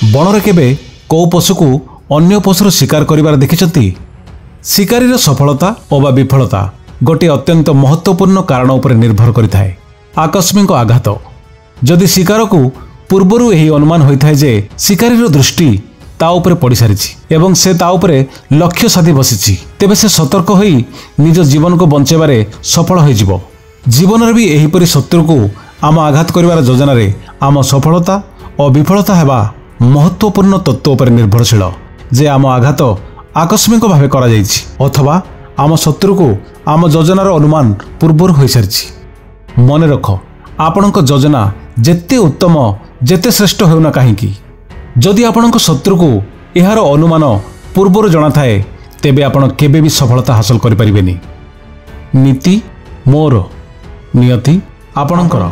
बणरे केबे कौ पशु को अन्य पशुर शिकार करिवार देखिछंती? शिकारीर सफलता अबा विफलता गोटे अत्यंत महत्वपूर्ण कारण उपर निर्भर करिथाए। आकस्मिक आघात जदि शिकार को पूर्वरु एही अनुमान होइथाए जे शिकारीर दृष्टि ता उपरे पड़ी सारिछि एवं से ता उपरे लक्ष्य साधी बसिछि, तेबे से सतर्क होई निज जीवन को बंचेबारे सफल होइजिवो। जीवन रे भी एहीपरि शत्रु को आम आघात करिवार योजना रे आम सफलता और विफलता हेबा महत्वपूर्ण तत्व उपर निर्भरशील जे आम आघात आकस्मिक भावे करा जाइछि अथवा आम शत्रु को आम योजनार अनुमान पूर्वर होई सारिछि। मन रख, आपणक योजना जेते उत्तम जेते श्रेष्ठ हेउना काहींकी जदि आपणक शत्रु को एहार अनुमान पूर्वर जଣା थाए तेबे आपण केबे भी सफलता हासिल करि परिबेनी। नीति मोर, नियति आपणकर।